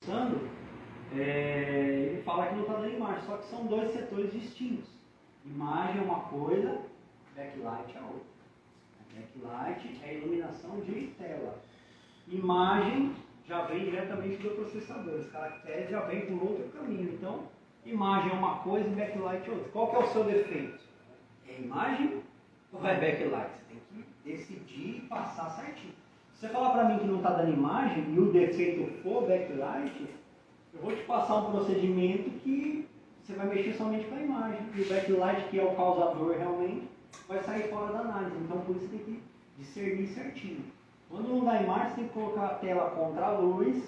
processando, ele fala que não está dando imagem, só que são dois setores distintos. Imagem é uma coisa, backlight é outra. Backlight é iluminação de tela. Imagem já vem diretamente do processador, os caracteres já vêm por outro caminho. Então, imagem é uma coisa e backlight é outra. Qual que é o seu defeito? É imagem ou é backlight? Você tem que decidir e passar certinho. Se você falar para mim que não está dando imagem e o defeito for backlight, eu vou te passar um procedimento que você vai mexer somente com a imagem. E o backlight, que é o causador realmente, vai sair fora da análise. Então, por isso tem que discernir certinho. Quando não dá imagem, você tem que colocar a tela contra a luz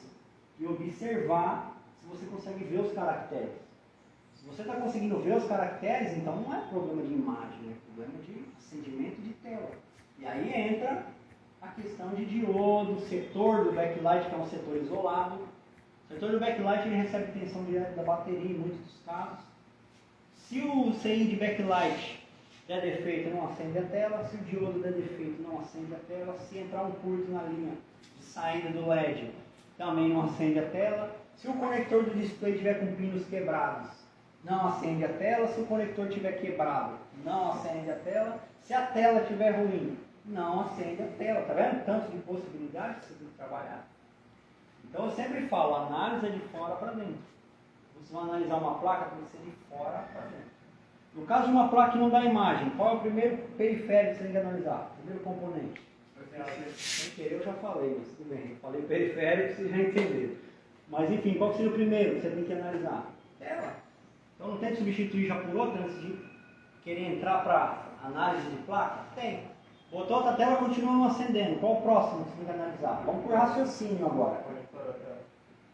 e observar se você consegue ver os caracteres. Se você está conseguindo ver os caracteres, então não é problema de imagem, é problema de acendimento de tela. E aí entra a questão de diodo, setor do backlight, que é um setor isolado. O setor do backlight ele recebe tensão direta da bateria em muitos dos casos. Se o CI de backlight der defeito, não acende a tela. Se o diodo der defeito, não acende a tela. Se entrar um curto na linha de saída do LED, também não acende a tela. Se o conector do display tiver com pinos quebrados, não acende a tela. Se o conector tiver quebrado, não acende a tela. Se a tela estiver ruim, não acende a tela. Tá vendo? Tanto de possibilidades que você tem que trabalhar. Então eu sempre falo, análise é de fora para dentro. Você vai analisar uma placa, tem que ser de fora para dentro. No caso de uma placa que não dá imagem, qual é o primeiro periférico que você tem que analisar? O primeiro componente? Sem querer eu já falei, mas tudo bem. Eu falei periférico, vocês já entenderam. Mas enfim, qual seria o primeiro que você tem que analisar? Tela. Então não tem que substituir já por outra antes de querer entrar para análise de placa? Tem. Botou outra tela, continua não acendendo. Qual o próximo que você tem que analisar? Vamos por raciocínio agora.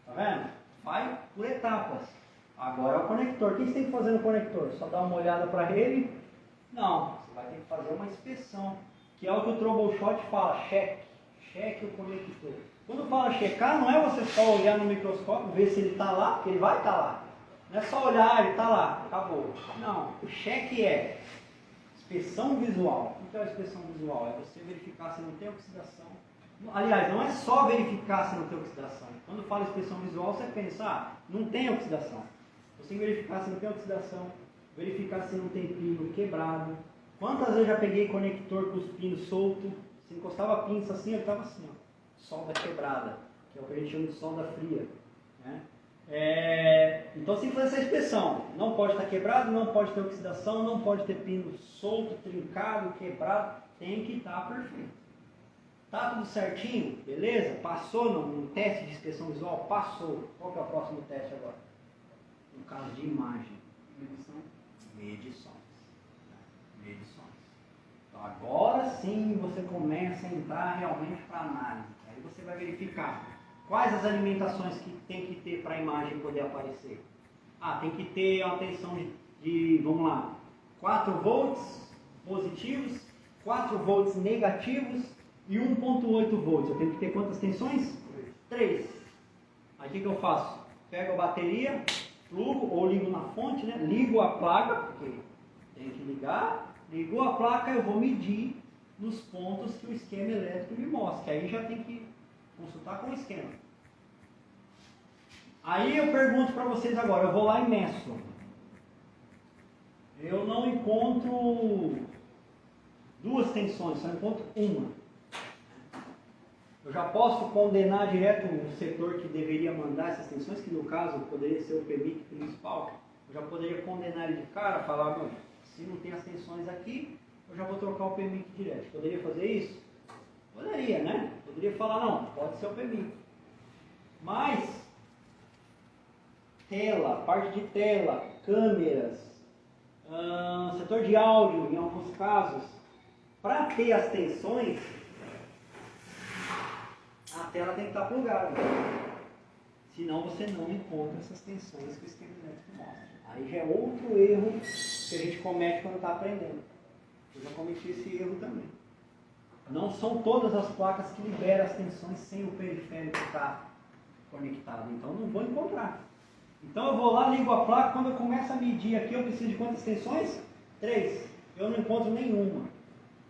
Tá vendo? Vai por etapas. Agora é o conector. O que você tem que fazer no conector? Só dar uma olhada para ele? Não. Você vai ter que fazer uma inspeção. Que é o que o troubleshoot fala. Cheque. Cheque o conector. Quando fala checar, não é você só olhar no microscópio, ver se ele está lá, porque ele vai estar lá. Não é só olhar, ele está lá. Acabou. Não. O cheque é inspeção visual. O que é a inspeção visual? É você verificar se não tem oxidação. Aliás, não é só verificar se não tem oxidação. Quando fala inspeção visual, você pensa, não tem oxidação. Você tem que verificar se não tem oxidação, verificar se não tem pino quebrado. Quantas vezes eu já peguei conector com os pinos soltos, se encostava a pinça assim, ele estava assim, ó, solda quebrada, que é o que a gente chama de solda fria. Né? Então você tem que fazer essa inspeção. Não pode estar quebrado, não pode ter oxidação, não pode ter pino solto, trincado, quebrado, tem que estar perfeito. Tá tudo certinho? Beleza? Passou no teste de inspeção visual? Passou. Qual que é o próximo teste agora? No caso de imagem. Medições. Medições. Então agora sim você começa a entrar realmente para análise. Aí você vai verificar quais as alimentações que tem que ter para a imagem poder aparecer. Tem que ter uma tensão de, vamos lá, 4 volts positivos, 4 volts negativos, e 1.8 volts. Eu tenho que ter quantas tensões? 3. Aí o que eu faço? Pego a bateria, plugo ou ligo na fonte, né? Ligo a placa, porque tem que ligar. Ligou a placa, eu vou medir nos pontos que o esquema elétrico me mostra. Que aí já tem que consultar com o esquema. Aí eu pergunto para vocês agora, eu vou lá e meço. Eu não encontro 2 tensões, só encontro uma. Eu já posso condenar direto o setor que deveria mandar essas tensões, que no caso poderia ser o PMIC principal. Eu já poderia condenar ele de cara, falar, se não tem as tensões aqui, eu já vou trocar o PMIC direto. Poderia fazer isso? Poderia, né? Poderia falar, não, pode ser o PMIC. Mas, tela, parte de tela, câmeras, setor de áudio, em alguns casos, para ter as tensões, a tela tem que estar plugada. Senão você não encontra essas tensões que o esquema elétrico mostra. Aí já é outro erro que a gente comete quando está aprendendo. Eu já cometi esse erro também. Não são todas as placas que liberam as tensões sem o periférico estar conectado. Então não vou encontrar. Então eu vou lá, ligo a placa, quando eu começo a medir aqui, eu preciso de quantas tensões? 3. Eu não encontro nenhuma.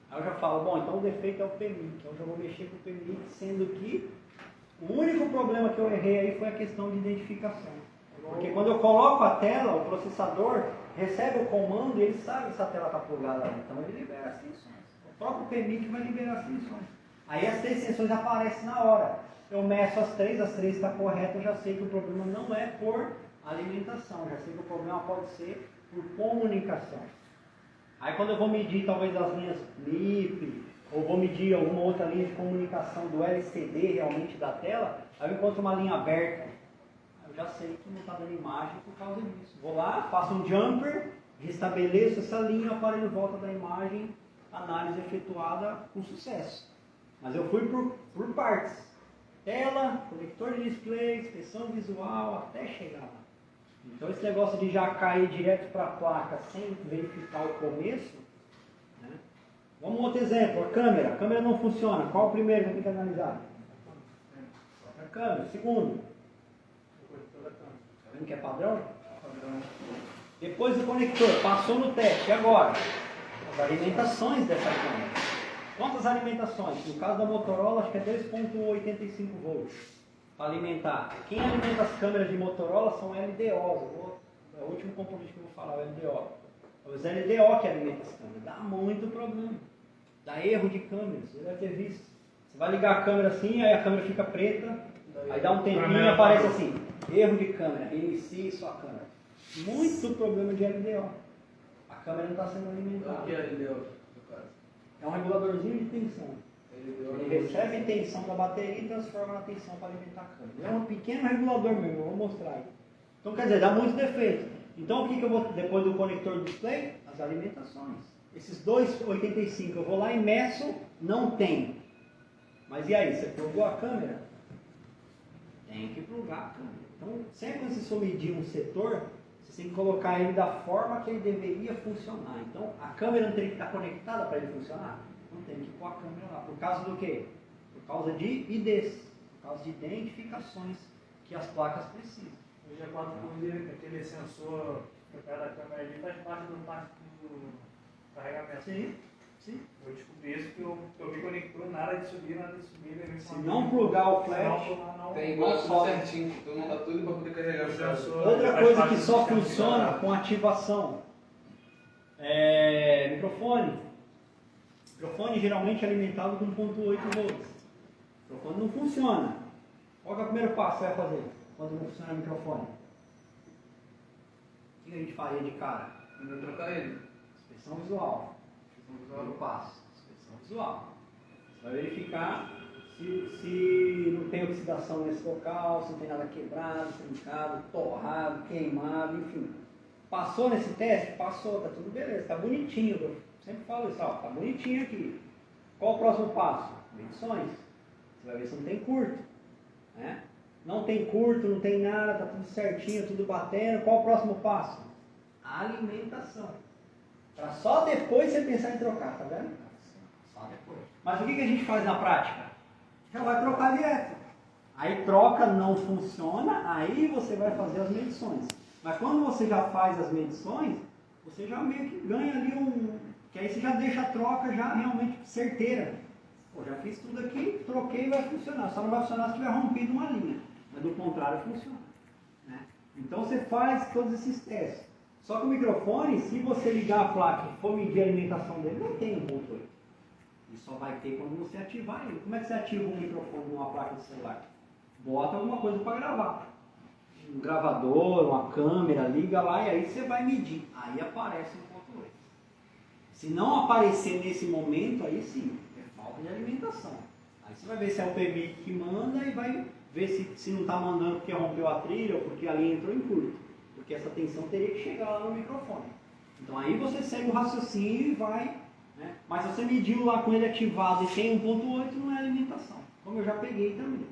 Aí eu já falo, bom, então o defeito é o PMIC, então eu já vou mexer com o PMIC, sendo que O único problema que eu errei aí foi a questão de identificação. Porque quando eu coloco a tela, o processador recebe o comando e ele sabe se a tela está plugada ali. Então ele libera as tensões. O próprio PMIC vai liberar as tensões. Aí as 3 tensões aparecem na hora. Eu meço as 3 está correta, eu já sei que o problema não é por alimentação, já sei que o problema pode ser por comunicação. Aí quando eu vou medir talvez as linhas MIP, ou vou medir alguma outra linha de comunicação do LCD realmente da tela, aí eu encontro uma linha aberta. Eu já sei que não está dando imagem por causa disso. Vou lá, faço um jumper, restabeleço essa linha, o aparelho volta da imagem, análise efetuada com sucesso. Mas eu fui por partes. Tela, conector de display, inspeção visual, até chegar lá. Então esse negócio de já cair direto para a placa sem verificar o começo, né? Vamos um outro exemplo, a câmera. A câmera não funciona. Qual o primeiro que eu tenho que analisar? A câmera. Segundo. Está vendo que é padrão? Depois o conector. Passou no teste. E agora? As alimentações dessa câmera. Quantas alimentações? No caso da Motorola, acho que é 2.85 volts. Para alimentar. Quem alimenta as câmeras de Motorola são LDOs. É o último componente que eu vou falar, o LDO. Os LDO que alimentam as câmeras. Dá muito problema. Dá erro de câmera. Você deve ter visto. Você vai ligar a câmera assim, aí a câmera fica preta. Aí dá um tempinho e aparece assim. Erro de câmera. Reinicie sua câmera. Muito problema de LDO. A câmera não está sendo alimentada. O que é LDO? É um reguladorzinho de tensão. Ele recebe tensão da bateria e transforma na tensão para alimentar a câmera. É um pequeno regulador mesmo, eu vou mostrar aí. Então quer dizer, dá muitos defeitos. Então o que eu vou, depois do conector do display? As alimentações. Esses 2,85 eu vou lá e meço, não tem. Mas e aí, você plugou a câmera? Tem que plugar a câmera. Então sempre que você for medir um setor, você tem que colocar ele da forma que ele deveria funcionar. Então a câmera não tem que estar conectada para ele funcionar? Não tem que pôr a câmera lá. Por causa do quê? Por causa de IDs, por causa de identificações que as placas precisam. Hoje a 4x aquele sensor perto da câmera ali faz parte do carregamento. Sim, sim. Eu descobri isso que eu vi conector, nada de subir. Se não plugar o flash, tem igual tudo certinho, então não dá tudo para poder carregar o sensor. Outra coisa que só funciona com ativação é microfone. Microfone geralmente é alimentado com 1.8 volts. O microfone não funciona. Qual que é o primeiro passo que você vai fazer quando não funciona o microfone? O que a gente faria de cara? Ainda trocar ele. Inspeção visual. Primeiro passo. Inspeção visual. Você vai verificar se não tem oxidação nesse local, se não tem nada quebrado, trincado, torrado, queimado, enfim. Passou nesse teste? Passou, tá tudo beleza, tá bonitinho. Eu sempre falo isso, ó, tá bonitinho aqui. Qual o próximo passo? Medições. Você vai ver se não tem curto. Né? Não tem curto, não tem nada, tá tudo certinho, tudo batendo. Qual o próximo passo? Alimentação. Para só depois você pensar em trocar, tá vendo? Só depois. Mas o que a gente faz na prática? Já vai trocar direto. Aí troca, não funciona, aí você vai fazer as medições. Mas quando você já faz as medições, você já meio que ganha ali que aí você já deixa a troca já realmente certeira. Pô, já fiz tudo aqui, troquei e vai funcionar. Só não vai funcionar se tiver rompido uma linha. Mas do contrário funciona. Né? Então você faz todos esses testes. Só que o microfone, se você ligar a placa e for medir a alimentação dele, não tem 1.8. E só vai ter quando você ativar ele. Como é que você ativa um microfone numa placa de celular? Bota alguma coisa para gravar. Um gravador, uma câmera, liga lá e aí você vai medir. Aí aparece 1.8. Se não aparecer nesse momento, aí sim, é falta de alimentação. Aí você vai ver se é o PMI que manda e vai ver se não está mandando porque rompeu a trilha ou porque a linha entrou em curto. Porque essa tensão teria que chegar lá no microfone. Então aí você segue o raciocínio e vai. Né? Mas se você mediu lá com ele ativado e tem 1.8, não é alimentação. Como eu já peguei também.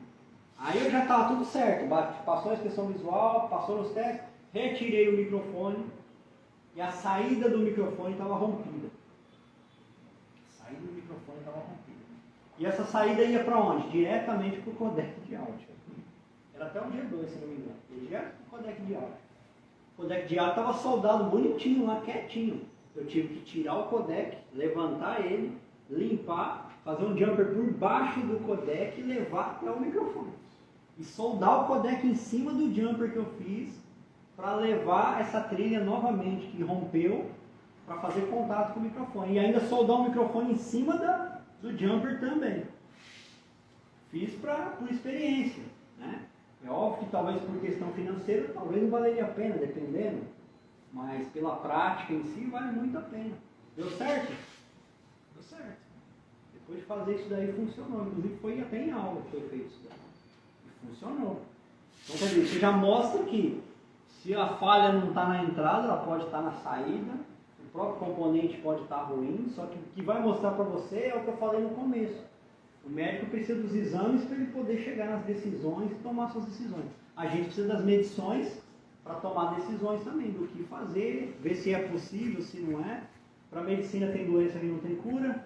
Aí eu já estava tudo certo. Passou a inspeção visual, passou nos testes, retirei o microfone e a saída do microfone estava rompida. A saída do microfone estava rompida. E essa saída ia para onde? Diretamente para o codec de áudio. Era até um G2, se não me engano. Ele já era para o codec de áudio. O codec de áudio estava soldado bonitinho lá, quietinho. Eu tive que tirar o codec, levantar ele, limpar, fazer um jumper por baixo do codec e levar até o microfone. e soldar o codec em cima do jumper que eu fiz para levar essa trilha novamente que rompeu para fazer contato com o microfone. E ainda soldar o microfone em cima do jumper também. Fiz por experiência, né? É óbvio que talvez por questão financeira, talvez não valeria a pena, dependendo. Mas pela prática em si, vale muito a pena. Deu certo? Deu certo. Depois de fazer isso daí, funcionou. Inclusive, foi até em aula que foi feito isso daí. E funcionou. Então, quer dizer, isso já mostra que se a falha não está na entrada, ela pode estar na saída. O próprio componente pode estar ruim. Só que o que vai mostrar para você é o que eu falei no começo. O médico precisa dos exames para ele poder chegar nas decisões e tomar suas decisões. A gente precisa das medições para tomar decisões também, do que fazer, ver se é possível, se não é. Para a medicina tem doença que não tem cura.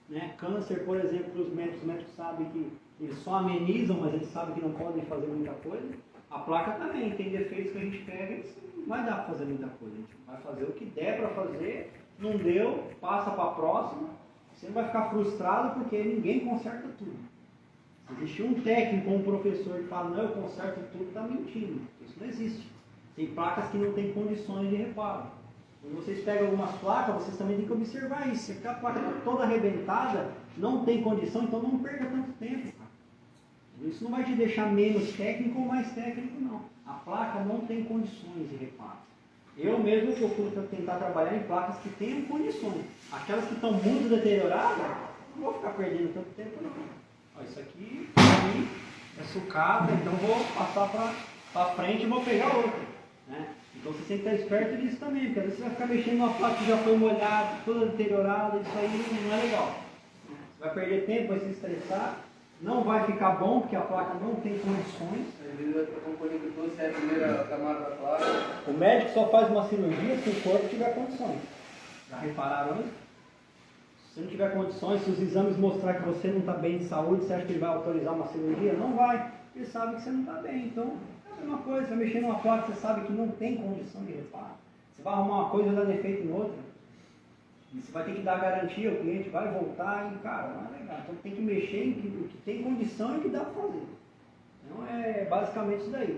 Né? Câncer, por exemplo, os médicos sabem que eles só amenizam, mas eles sabem que não podem fazer muita coisa. A placa também tem defeitos que a gente pega e não vai dar para fazer muita coisa. A gente vai fazer o que der para fazer, não deu, passa para a próxima. Você não vai ficar frustrado porque ninguém conserta tudo. Se existir um técnico ou um professor que fala, não, eu conserto tudo, está mentindo. Isso não existe. Tem placas que não têm condições de reparo. Quando vocês pegam algumas placas, vocês também têm que observar isso. Se a placa está toda arrebentada, não tem condição, então não perca tanto tempo. Isso não vai te deixar menos técnico ou mais técnico, não. A placa não tem condições de reparo. Eu mesmo procuro tentar trabalhar em placas que tenham condições. Aquelas que estão muito deterioradas, não vou ficar perdendo tanto tempo, não. Ó, isso aqui é sucata, então vou passar para frente e vou pegar outra. Né? Então você tem que estar esperto disso também, porque às vezes você vai ficar mexendo numa placa que já foi molhada, toda deteriorada, isso aí não é legal. Você vai perder tempo, vai se estressar, não vai ficar bom, porque a placa não tem condições. Às vezes vai ficar componente todo, se é a primeira camada da placa. O médico só faz uma cirurgia se o corpo tiver condições. Já repararam isso? Se você não tiver condições, se os exames mostrar que você não está bem de saúde, você acha que ele vai autorizar uma cirurgia? Não vai. Ele sabe que você não está bem. Então, é a mesma coisa. Você vai mexer numa placa que você sabe que não tem condição de reparo. Você vai arrumar uma coisa e dar defeito em outra. E você vai ter que dar garantia, o cliente vai voltar e, cara, não é legal. Então tem que mexer em o que tem condição e o que dá para fazer. Então é basicamente isso daí.